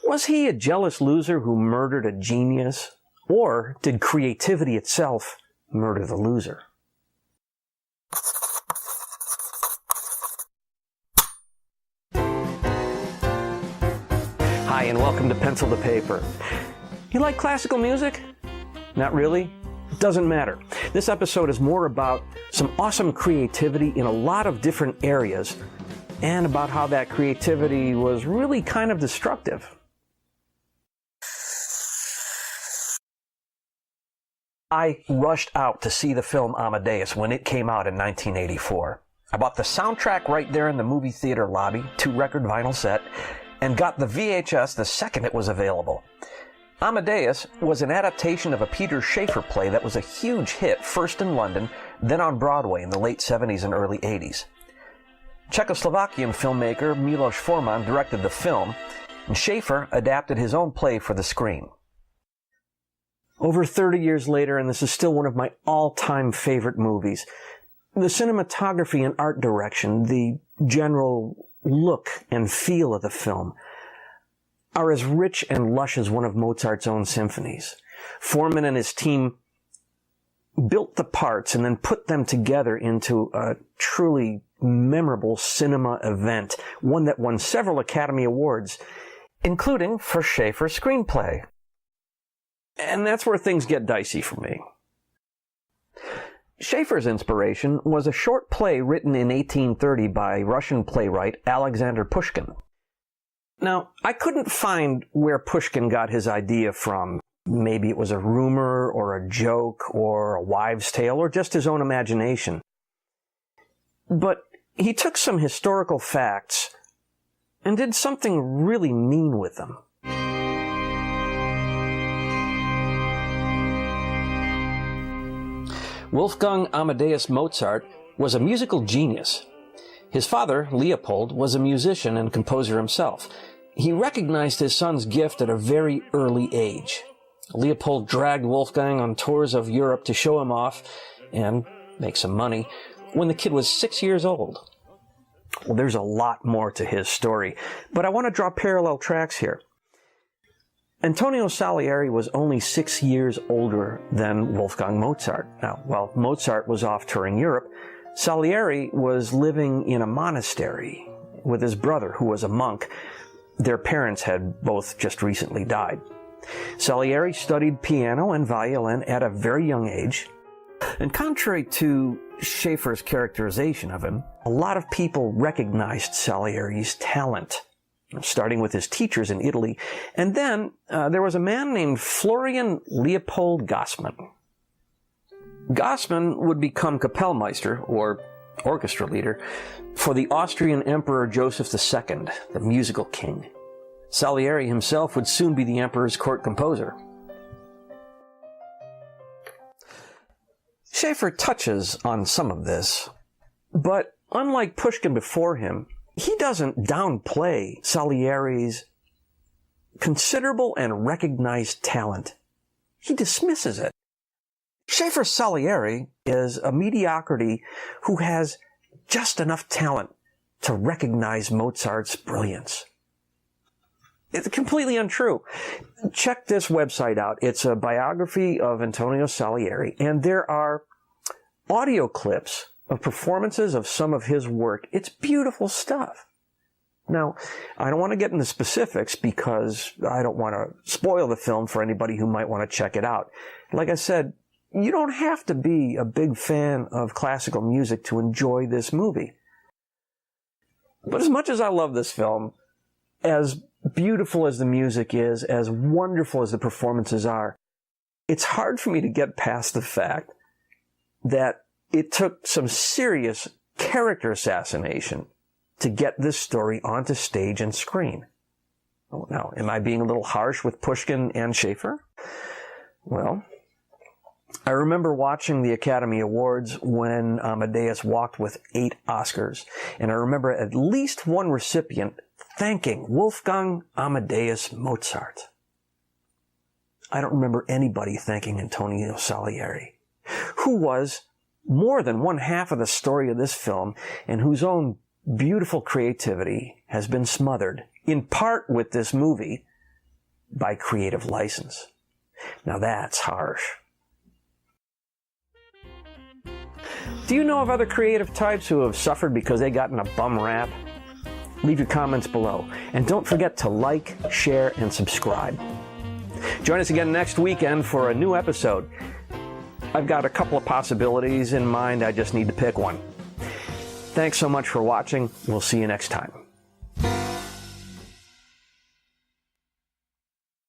Was he a jealous loser who murdered a genius? Or did creativity itself murder the loser? Hi, and welcome to Pencil to Paper. You like classical music? Not really? It doesn't matter. This episode is more about some awesome creativity in a lot of different areas, and about how that creativity was really kind of destructive. I rushed out to see the film Amadeus when it came out in 1984. I bought the soundtrack right there in the movie theater lobby, 2-record vinyl set, and got the VHS the second it was available. Amadeus was an adaptation of a Peter Shaffer play that was a huge hit, first in London, then on Broadway in the late 70s and early 80s. Czechoslovakian filmmaker Milos Forman directed the film, and Shaffer adapted his own play for the screen. Over 30 years later, and this is still one of my all-time favorite movies, the cinematography and art direction, the general look and feel of the film, are as rich and lush as one of Mozart's own symphonies. Forman and his team built the parts and then put them together into a truly memorable cinema event, one that won several Academy Awards, including for Shaffer's screenplay. And that's where things get dicey for me. Shaffer's inspiration was a short play written in 1830 by Russian playwright Alexander Pushkin. Now, I couldn't find where Pushkin got his idea from. Maybe it was a rumor or a joke or a wives' tale or just his own imagination. But he took some historical facts and did something really mean with them. Wolfgang Amadeus Mozart was a musical genius. His father, Leopold, was a musician and composer himself. He recognized his son's gift at a very early age. Leopold dragged Wolfgang on tours of Europe to show him off and make some money when the kid was 6 years old. Well, there's a lot more to his story, but I want to draw parallel tracks here. Antonio Salieri was only 6 years older than Wolfgang Mozart. Now, while Mozart was off touring Europe, Salieri was living in a monastery with his brother, who was a monk. Their parents had both just recently died. Salieri studied piano and violin at a very young age. And contrary to Shaffer's characterization of him, a lot of people recognized Salieri's talent, starting with his teachers in Italy. And then there was a man named Florian Leopold Gassmann. Gassmann would become Kapellmeister, or orchestra leader, for the Austrian Emperor Joseph II, the musical king. Salieri himself would soon be the emperor's court composer. Shaffer touches on some of this, but unlike Pushkin before him, he doesn't downplay Salieri's considerable and recognized talent. He dismisses it. Shaffer Salieri is a mediocrity who has just enough talent to recognize Mozart's brilliance. It's completely untrue. Check this website out. It's a biography of Antonio Salieri, and there are audio clips of performances of some of his work. It's beautiful stuff. Now, I don't want to get into specifics because I don't want to spoil the film for anybody who might want to check it out. Like I said, you don't have to be a big fan of classical music to enjoy this movie. But as much as I love this film, as beautiful as the music is, as wonderful as the performances are, it's hard for me to get past the fact that it took some serious character assassination to get this story onto stage and screen. Oh, now, am I being a little harsh with Pushkin and Shaffer? Well, I remember watching the Academy Awards when Amadeus walked with 8 Oscars, and I remember at least one recipient thanking Wolfgang Amadeus Mozart. I don't remember anybody thanking Antonio Salieri, who was more than one half of the story of this film and whose own beautiful creativity has been smothered, in part with this movie, by creative license. Now that's harsh. Do you know of other creative types who have suffered because they got in a bum rap? Leave your comments below. And don't forget to like, share, and subscribe. Join us again next weekend for a new episode. I've got a couple of possibilities in mind. I just need to pick one. Thanks so much for watching. We'll see you next time.